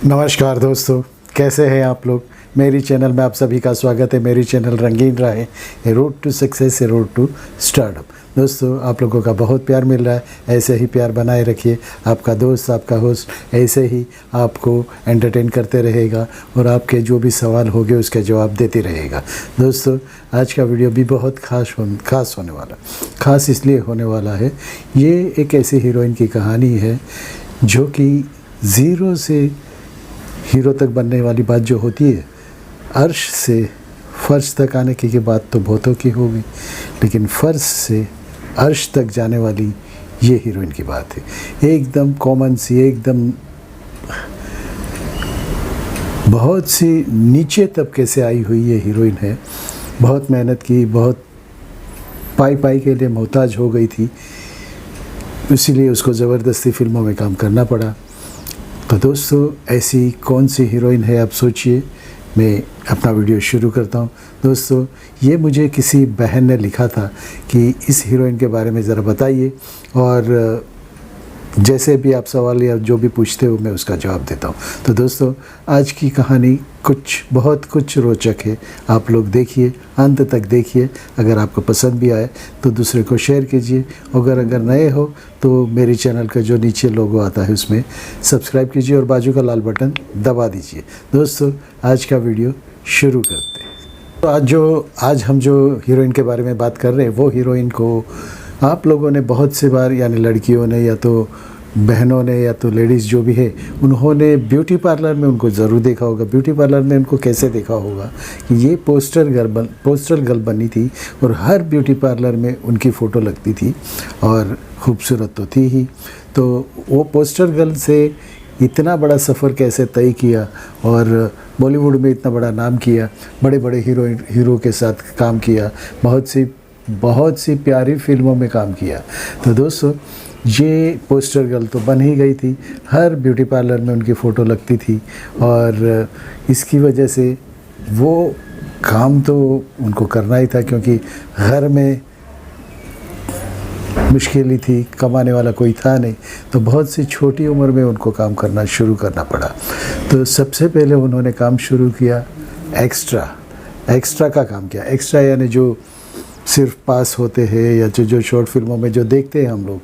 नमस्कार दोस्तों, कैसे हैं आप लोग। मेरी चैनल में आप सभी का स्वागत है। मेरी channel Rangeen Raahein, a road to success, a road to startup. दोस्तों, आप लोगों का बहुत प्यार मिल रहा है, ऐसे ही प्यार बनाए रखिए। आपका दोस्त, आपका होस्ट ऐसे ही आपको एंटरटेन करते रहेगा और आपके जो भी सवाल होंगे उसके जवाब देते रहेगा। दोस्तों, आज का वीडियो भी बहुत खास होने वाला। खास इसलिए होने वाला है, ये एक ऐसी हीरोइन की कहानी है जो कि ज़ीरो से हीरो तक बनने वाली बात जो होती है, अर्श से फ़र्श तक आने की बात तो बहुतों की होगी, लेकिन फ़र्श से अर्श तक जाने वाली ये हीरोइन की बात है। एकदम कॉमन सी, एकदम बहुत सी नीचे तबके से आई हुई ये हीरोइन है। बहुत मेहनत की, बहुत पाई के लिए मोहताज हो गई थी, इसीलिए उसको ज़बरदस्ती फिल्मों में काम करना पड़ा। तो दोस्तों, ऐसी कौन सी हीरोइन है, आप सोचिए। मैं अपना वीडियो शुरू करता हूँ। दोस्तों, ये मुझे किसी बहन ने लिखा था कि इस हीरोइन के बारे में ज़रा बताइए, और जैसे भी आप सवाल या जो भी पूछते हो मैं उसका जवाब देता हूँ। तो दोस्तों, आज की कहानी बहुत कुछ रोचक है। आप लोग देखिए, अंत तक देखिए। अगर आपको पसंद भी आए तो दूसरे को शेयर कीजिए। अगर नए हो तो मेरे चैनल का जो नीचे लोगो आता है उसमें सब्सक्राइब कीजिए और बाजू का लाल बटन दबा दीजिए। दोस्तों, आज का वीडियो शुरू करते हैं। तो आज हम जो हीरोइन के बारे में बात कर रहे हैं, वो हीरोइन को आप लोगों ने बहुत से बार, यानी लड़कियों ने या तो बहनों ने या तो लेडीज़ जो भी है, उन्होंने ब्यूटी पार्लर में उनको ज़रूर देखा होगा। ब्यूटी पार्लर में उनको कैसे देखा होगा कि ये पोस्टर गर्ल बनी थी और हर ब्यूटी पार्लर में उनकी फ़ोटो लगती थी और ख़ूबसूरत तो थी ही। तो वो पोस्टर गर्ल से इतना बड़ा सफ़र कैसे तय किया और बॉलीवुड में इतना बड़ा नाम किया, बड़े बड़े हीरो के साथ काम किया, बहुत सी प्यारी फिल्मों में काम किया। तो दोस्तों, ये पोस्टर गर्ल तो बन ही गई थी, हर ब्यूटी पार्लर में उनकी फ़ोटो लगती थी और इसकी वजह से वो काम तो उनको करना ही था, क्योंकि घर में मुश्किल ही थी, कमाने वाला कोई था नहीं। तो बहुत सी छोटी उम्र में उनको काम करना शुरू करना पड़ा। तो सबसे पहले उन्होंने काम शुरू किया एक्स्ट्रा का काम किया। एक्स्ट्रा यानी जो सिर्फ पास होते हैं, या जो शॉर्ट फिल्मों में जो देखते हैं हम लोग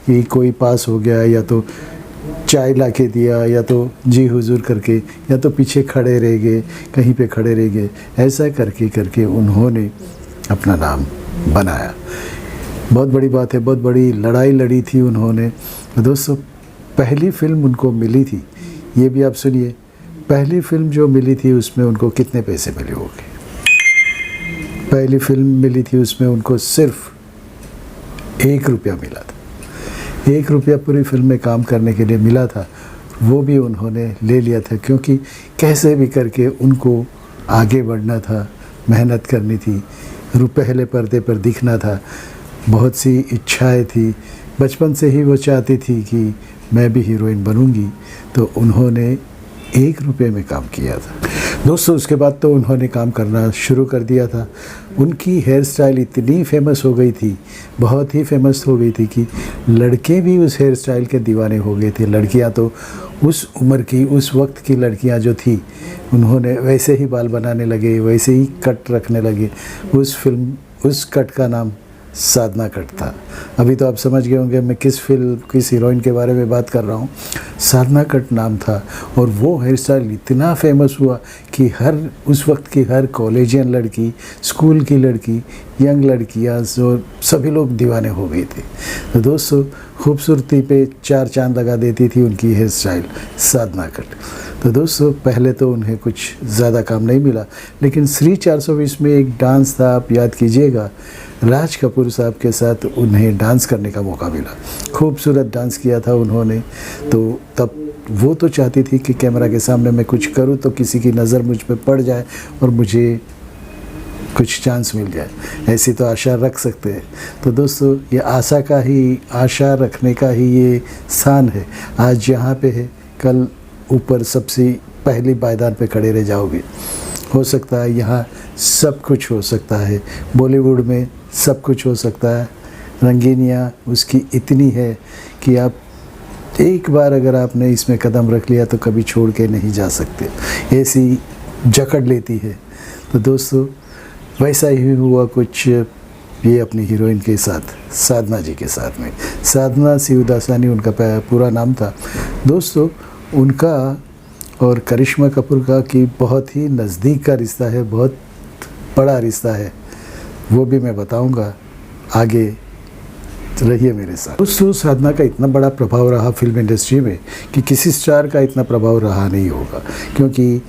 कि कोई पास हो गया, या तो चाय ला के दिया, या तो जी हुजूर करके, या तो पीछे खड़े रह गए, कहीं पे खड़े रह गए, ऐसा करके उन्होंने अपना नाम बनाया। बहुत बड़ी बात है, बहुत बड़ी लड़ाई लड़ी थी उन्होंने। दोस्तों, पहली फिल्म उनको मिली थी, ये भी आप सुनिए। पहली फिल्म जो मिली थी उसमें उनको कितने पैसे मिले होंगे। पहली फिल्म मिली थी, उसमें उनको सिर्फ 1 रुपया मिला था। 1 रुपया पूरी फिल्म में काम करने के लिए मिला था, वो भी उन्होंने ले लिया था, क्योंकि कैसे भी करके उनको आगे बढ़ना था, मेहनत करनी थी, पहले पर्दे पर दिखना था। बहुत सी इच्छाएं थी, बचपन से ही वो चाहती थी कि मैं भी हीरोइन बनूंगी। तो उन्होंने 1 रुपये में काम किया था। दोस्तों, उसके बाद तो उन्होंने काम करना शुरू कर दिया था। उनकी हेयर स्टाइल इतनी फेमस हो गई थी, बहुत ही फेमस हो गई थी कि लड़के भी उस हेयर स्टाइल के दीवाने हो गए थे। लड़कियां तो उस उम्र की, उस वक्त की लड़कियां जो थी, उन्होंने वैसे ही बाल बनाने लगे, वैसे ही कट रखने लगे। उस कट का नाम साधना कट था। अभी तो आप समझ गए होंगे मैं किस हीरोइन के बारे में बात कर रहा हूँ। साधना कट नाम था, और वो हेयर स्टाइल इतना फेमस हुआ कि उस वक्त की हर कॉलेजियन लड़की, स्कूल की लड़की, यंग लड़कियाँ, जो सभी लोग दीवाने हो गए थे। तो दोस्तों, खूबसूरती पे 4 चांद लगा देती थी उनकी हेयर स्टाइल साधना कट। तो दोस्तों, पहले तो उन्हें कुछ ज़्यादा काम नहीं मिला, लेकिन श्री 420 में एक डांस था, आप याद कीजिएगा, राज कपूर साहब के साथ उन्हें डांस करने का मौका मिला। खूबसूरत डांस किया था उन्होंने। तो तब वो तो चाहती थी कि कैमरा के सामने मैं कुछ करूं तो किसी की नज़र मुझ पर पड़ जाए और मुझे कुछ चांस मिल जाए, ऐसी तो आशा रख सकते हैं। तो दोस्तों, ये आशा रखने का ही ये स्थान है। आज यहाँ पे है, कल ऊपर सबसे पहली पायदान पे खड़े रह जाओगे। हो सकता है यहाँ सब कुछ हो सकता है, बॉलीवुड में सब कुछ हो सकता है। रंगीनियाँ उसकी इतनी है कि आप एक बार अगर आपने इसमें कदम रख लिया तो कभी छोड़ के नहीं जा सकते, ऐसी जकड़ लेती है। तो दोस्तों वैसा ही हुआ कुछ ये अपनी हीरोइन के साथ, साधना जी के साथ में। साधना शिवदासानी उनका पूरा नाम था। दोस्तों उनका और करिश्मा कपूर का कि बहुत ही नज़दीक का रिश्ता है, बहुत बड़ा रिश्ता है, वो भी मैं बताऊंगा आगे, रहिए मेरे साथ। दोस्तों साधना का इतना बड़ा प्रभाव रहा फिल्म इंडस्ट्री में कि किसी स्टार का इतना प्रभाव रहा नहीं होगा, क्योंकि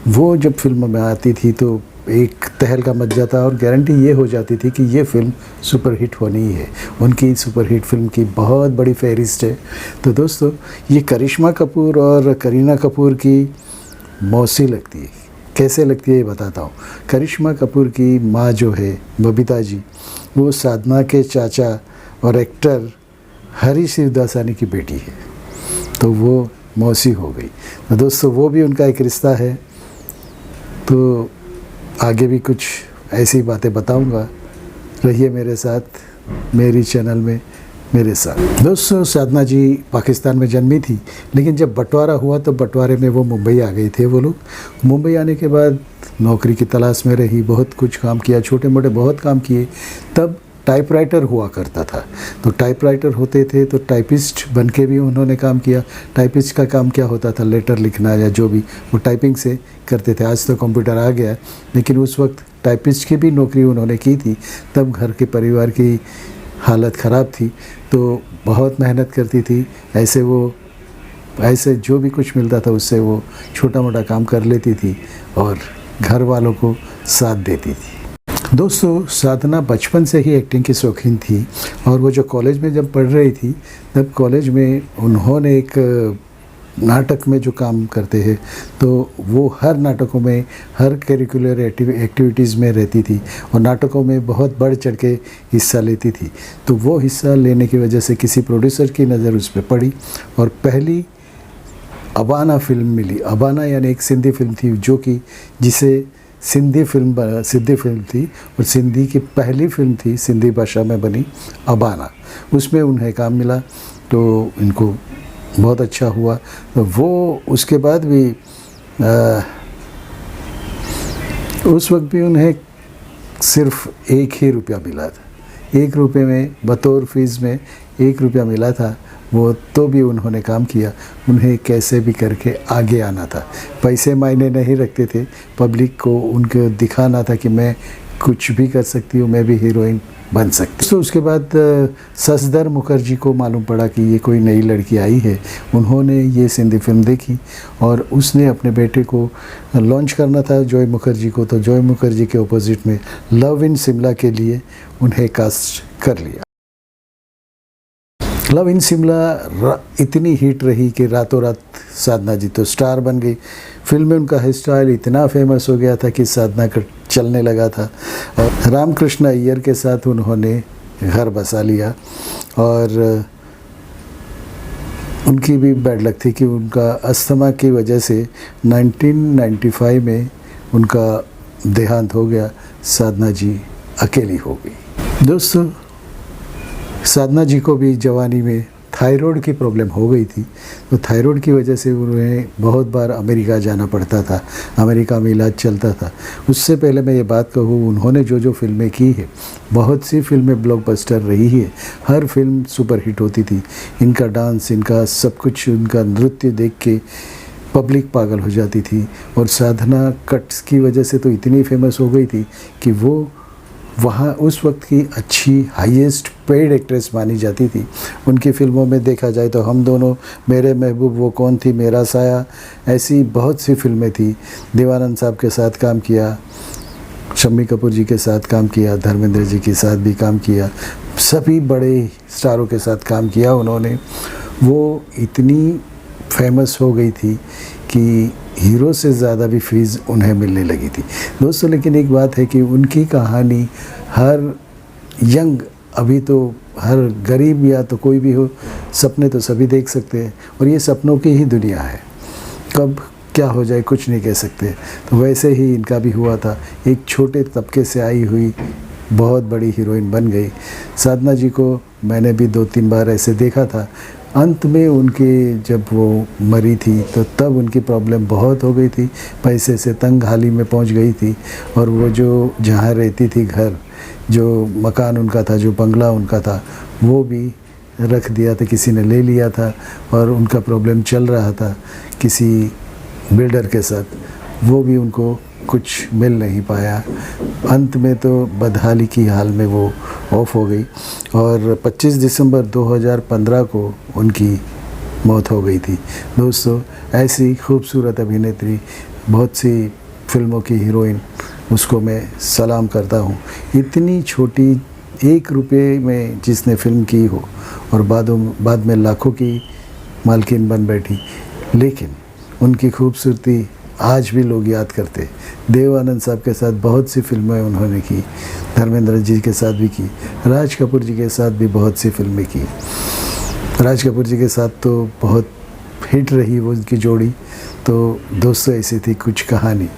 वो जब फिल्म में आती थी तो एक तहलका मच जाता और गारंटी ये हो जाती थी कि ये फिल्म सुपरहिट होनी ही है। उनकी सुपरहिट फिल्म की बहुत बड़ी फहरिस्त है। तो दोस्तों ये करिश्मा कपूर और करीना कपूर की मौसी लगती है। कैसे लगती है ये बताता हूँ। करिश्मा कपूर की माँ जो है बबीता जी, वो साधना के चाचा और एक्टर हरी शिवदासानी की बेटी है, तो वो मौसी हो गई। तो दोस्तों वो भी उनका एक रिश्ता है। तो आगे भी कुछ ऐसी बातें बताऊंगा, रहिए मेरे साथ, मेरी चैनल में मेरे साथ। दोस्तों साधना जी पाकिस्तान में जन्मी थी, लेकिन जब बंटवारा हुआ तो बंटवारे में वो मुंबई आ गए थे। वो लोग मुंबई आने के बाद नौकरी की तलाश में रही, बहुत कुछ काम किया, छोटे मोटे बहुत काम किए। तब टाइपराइटर हुआ करता था, तो टाइपराइटर होते थे तो टाइपिस्ट बन के भी उन्होंने काम किया। टाइपिस्ट का काम क्या होता था, लेटर लिखना या जो भी, वो टाइपिंग से करते थे। आज तो कंप्यूटर आ गया, लेकिन उस वक्त टाइपिस्ट की भी नौकरी उन्होंने की थी। तब घर के परिवार की हालत ख़राब थी, तो बहुत मेहनत करती थी। ऐसे जो भी कुछ मिलता था उससे वो छोटा मोटा काम कर लेती थी और घर वालों को साथ देती थी। दोस्तों साधना बचपन से ही एक्टिंग की शौकीन थी, और वो जो कॉलेज में जब पढ़ रही थी तब कॉलेज में उन्होंने एक नाटक में जो काम करते हैं, तो वो हर नाटकों में, हर करिकुलर एक्टिविटीज़ में रहती थी और नाटकों में बहुत बढ़ चढ़ के हिस्सा लेती थी। तो वो हिस्सा लेने की वजह से किसी प्रोड्यूसर की नज़र उस पर पड़ी और पहली अबाना फिल्म मिली। अबाना यानी एक सिंधी फिल्म थी, जो कि जिसे सिंधी फिल्म थी और सिंधी की पहली फिल्म थी, सिंधी भाषा में बनी अबाना। उसमें उन्हें काम मिला तो इनको बहुत अच्छा हुआ। तो वो उसके बाद भी उस वक्त भी उन्हें सिर्फ ₹1 मिला था। ₹1 में बतौर फीस में ₹1 मिला था। वो तो भी उन्होंने काम किया। उन्हें कैसे भी करके आगे आना था। पैसे मायने नहीं रखते थे, पब्लिक को उनको दिखाना था कि मैं कुछ भी कर सकती हूँ, मैं भी हीरोइन बन सकती। तो उसके बाद ससदर मुखर्जी को मालूम पड़ा कि ये कोई नई लड़की आई है। उन्होंने ये सिंधी फिल्म देखी और उसने अपने बेटे को लॉन्च करना था, जॉय मुखर्जी को। तो जॉय मुखर्जी के ऑपोजिट में लव इन शिमला के लिए उन्हें कास्ट कर लिया। लव इन शिमला इतनी हिट रही कि रातों रात साधना जी तो स्टार बन गई। फिल्म में उनका हेयर स्टाइल इतना फेमस हो गया था कि साधना का चलने लगा था। और रामकृष्ण अय्यर के साथ उन्होंने घर बसा लिया और उनकी भी बैड लक थी कि उनका अस्थमा की वजह से 1995 में उनका देहांत हो गया। साधना जी अकेली हो गई। दोस्तों साधना जी को भी जवानी में थायराइड की प्रॉब्लम हो गई थी, तो थायराइड की वजह से उन्हें बहुत बार अमेरिका जाना पड़ता था, अमेरिका में इलाज चलता था। उससे पहले मैं ये बात कहूँ, उन्होंने जो फिल्में की है, बहुत सी फिल्में ब्लॉकबस्टर रही है। हर फिल्म सुपरहिट होती थी। इनका डांस, इनका सब कुछ, उनका नृत्य देख के पब्लिक पागल हो जाती थी। और साधना कट्स की वजह से तो इतनी फेमस हो गई थी कि वो वहाँ उस वक्त की अच्छी हाईएस्ट पेड एक्ट्रेस मानी जाती थी। उनकी फ़िल्मों में देखा जाए तो हम दोनों, मेरे महबूब, वो कौन थी, मेरा साया, ऐसी बहुत सी फिल्में थी। देवानंद साहब के साथ काम किया, शम्मी कपूर जी के साथ काम किया, धर्मेंद्र जी के साथ भी काम किया, सभी बड़े स्टारों के साथ काम किया उन्होंने। वो इतनी फेमस हो गई थी कि हीरो से ज़्यादा भी फीस उन्हें मिलने लगी थी। दोस्तों लेकिन एक बात है कि उनकी कहानी हर यंग, अभी तो हर गरीब या तो कोई भी हो, सपने तो सभी देख सकते हैं और ये सपनों की ही दुनिया है। कब क्या हो जाए कुछ नहीं कह सकते। तो वैसे ही इनका भी हुआ था। एक छोटे तबके से आई हुई बहुत बड़ी हीरोइन बन गई। साधना जी को मैंने भी 2-3 बार ऐसे देखा था। अंत में उनके जब वो मरी थी तो तब उनकी प्रॉब्लम बहुत हो गई थी, पैसे से तंग हाली में पहुंच गई थी। और वो जो जहाँ रहती थी घर, जो मकान उनका था, जो बंगला उनका था, वो भी रख दिया था, किसी ने ले लिया था। और उनका प्रॉब्लम चल रहा था किसी बिल्डर के साथ, वो भी उनको कुछ मिल नहीं पाया। अंत में तो बदहाली की हाल में वो ऑफ हो गई और 25 दिसंबर 2015 को उनकी मौत हो गई थी। दोस्तों, ऐसी खूबसूरत अभिनेत्री, बहुत सी फिल्मों की हीरोइन, उसको मैं सलाम करता हूँ। इतनी छोटी 1 रुपये में जिसने फिल्म की हो और बाद में लाखों की मालकिन बन बैठी, लेकिन उनकी खूबसूरती आज भी लोग याद करते। देव आनंद साहब के साथ बहुत सी फिल्में उन्होंने की, धर्मेंद्र जी के साथ भी की, राज कपूर जी के साथ भी बहुत सी फिल्में की। राज कपूर जी के साथ तो बहुत हिट रही वो उनकी जोड़ी। तो दोस्तों, ऐसी थी कुछ कहानी।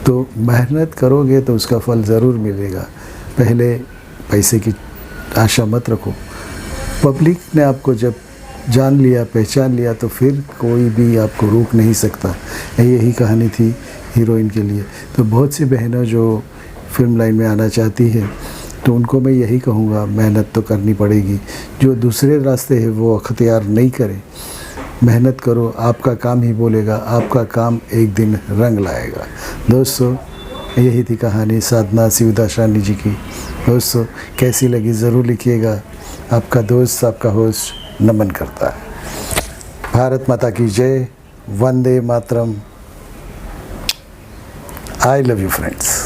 तो मेहनत करोगे तो उसका फल ज़रूर मिलेगा। पहले पैसे की आशा मत रखो। पब्लिक ने आपको जब जान लिया, पहचान लिया, तो फिर कोई भी आपको रोक नहीं सकता। यही कहानी थी हीरोइन के लिए। तो बहुत सी बहनें जो फिल्म लाइन में आना चाहती है, तो उनको मैं यही कहूँगा, मेहनत तो करनी पड़ेगी। जो दूसरे रास्ते हैं वो अख्तियार नहीं करें, मेहनत करो, आपका काम ही बोलेगा, आपका काम एक दिन रंग लाएगा। दोस्तों, यही थी कहानी साधना शिवदासानी जी की। दोस्तों, कैसी लगी ज़रूर लिखिएगा। आपका दोस्त, आपका होस्ट नमन करता है। भारत माता की जय, वंदे मातरम। I love you friends.